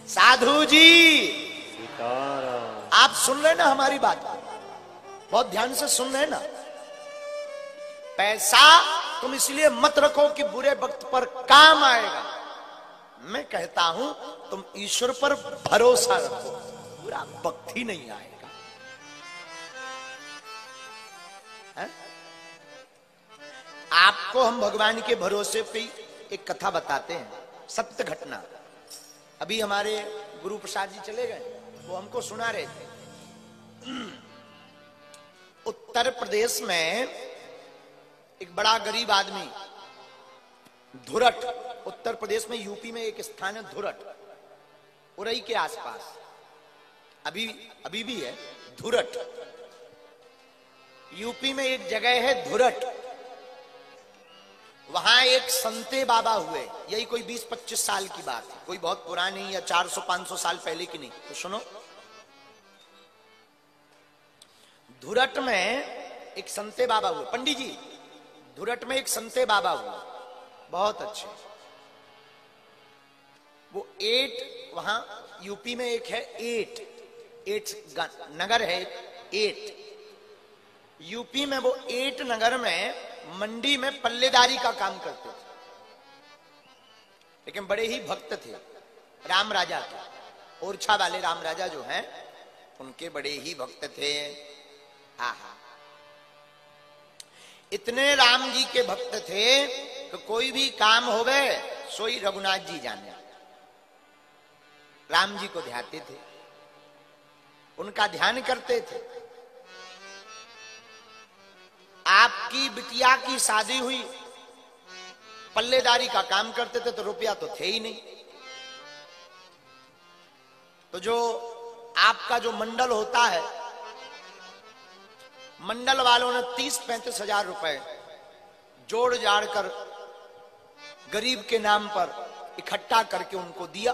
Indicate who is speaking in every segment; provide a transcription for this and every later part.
Speaker 1: साधु जी आप सुन रहे ना हमारी बात, बहुत ध्यान से सुन रहे ना। पैसा तुम इसलिए मत रखो कि बुरे वक्त पर काम आएगा। मैं कहता हूं तुम ईश्वर पर भरोसा रखो, बुरा वक्त ही नहीं आएगा। है? आपको हम भगवान के भरोसे पे एक कथा बताते हैं, सत्य घटना। अभी हमारे गुरु प्रसाद जी चले गए, वो हमको सुना रहे थे। उत्तर प्रदेश में एक बड़ा गरीब आदमी, धुरट, उत्तर प्रदेश में यूपी में एक स्थान है धुरट, उरई के आसपास, अभी भी है धुरट। यूपी में एक जगह है धुरट, वहां एक संते बाबा हुए। यही कोई 20-25 साल की बात है, कोई बहुत पुरानी या 400-500 साल पहले की नहीं। तो सुनो, धुरट में एक संते बाबा हुए। पंडित जी, धुरट में एक संते बाबा हुए, बहुत अच्छे। वो एट, वहां यूपी में एक है एट नगर है, एट यूपी में। वो एट नगर में मंडी में पल्लेदारी का काम करते थे, लेकिन बड़े ही भक्त थे राम राजा के। ओरछा वाले राम राजा जो हैं उनके बड़े ही भक्त थे। आहा, इतने राम जी के भक्त थे कि कोई भी काम होवे सोई रघुनाथ जी जाने, राम जी को ध्याते थे, उनका ध्यान करते थे। आपकी बिटिया की शादी हुई, पल्लेदारी का काम करते थे, तो रुपया तो थे ही नहीं। तो जो आपका जो मंडल होता है, मंडल वालों ने 30-35 हजार रुपए जोड़ जाड़ कर गरीब के नाम पर इकट्ठा करके उनको दिया।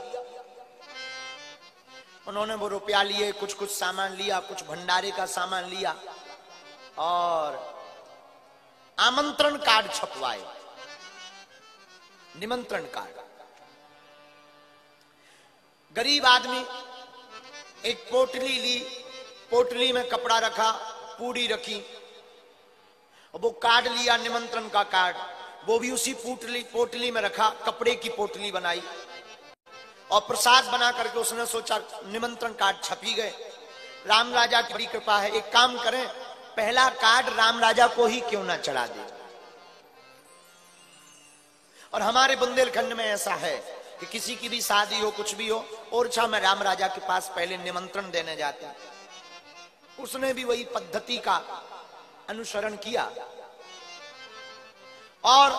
Speaker 1: उन्होंने वो रुपया लिए, कुछ कुछ सामान लिया, कुछ भंडारे का सामान लिया और आमंत्रण कार्ड छपवाए, निमंत्रण कार्ड। गरीब आदमी एक पोटली ली, पोटली में कपड़ा रखा, पूड़ी रखी, और वो कार्ड लिया, निमंत्रण का कार्ड, वो भी उसी पोटली में रखा, कपड़े की पोटली बनाई और प्रसाद बना करके उसने सोचा निमंत्रण कार्ड छपी गए। राम राजा की बड़ी कृपा है, एक काम करें, पहला कार्ड राम राजा को ही क्यों ना चढ़ा दे। और हमारे बुंदेलखंड में ऐसा है कि किसी की भी शादी हो, कुछ भी हो, ओरछा में राम राजा के पास पहले निमंत्रण देने जाते हैं। उसने भी वही पद्धति का अनुसरण किया और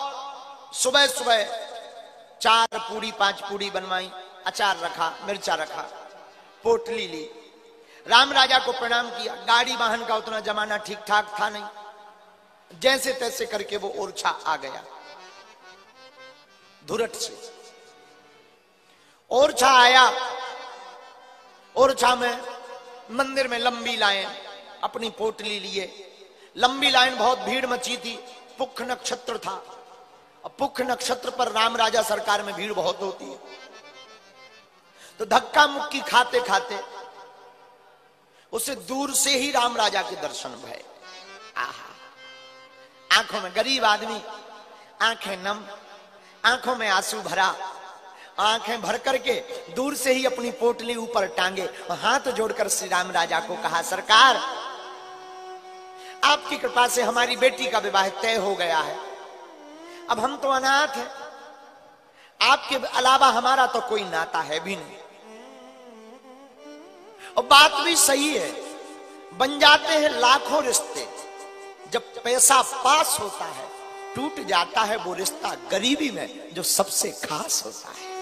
Speaker 1: सुबह सुबह 4 पूड़ी 5 पूड़ी बनवाई, अचार रखा, मिर्चा रखा, पोटली ली, राम राजा को प्रणाम किया। गाड़ी वाहन का उतना जमाना ठीक ठाक था नहीं, जैसे तैसे करके वो ओरछा आ गया। धुरट से ओरछा आया। ओरछा में मंदिर में लंबी लाइन, अपनी पोटली लिए, लंबी लाइन, बहुत भीड़ मची थी। पुख नक्षत्र था, और पुख नक्षत्र पर राम राजा सरकार में भीड़ बहुत होती है। तो धक्का मुक्की खाते खाते उसे दूर से ही राम राजा के दर्शन भये। आहा, आंखों में, गरीब आदमी, आंखें नम, आंखों में आंसू भरा, आंखें भर करके दूर से ही अपनी पोटली ऊपर टांगे और हाथ जोड़कर श्री राम राजा को कहा, सरकार आपकी कृपा से हमारी बेटी का विवाह तय हो गया है। अब हम तो अनाथ हैं, आपके अलावा हमारा तो कोई नाता है भी नहीं। और बात भी सही है, बन जाते हैं लाखों रिश्ते, जब पैसा पास होता है टूट जाता है वो रिश्ता गरीबी में जो सबसे खास होता है।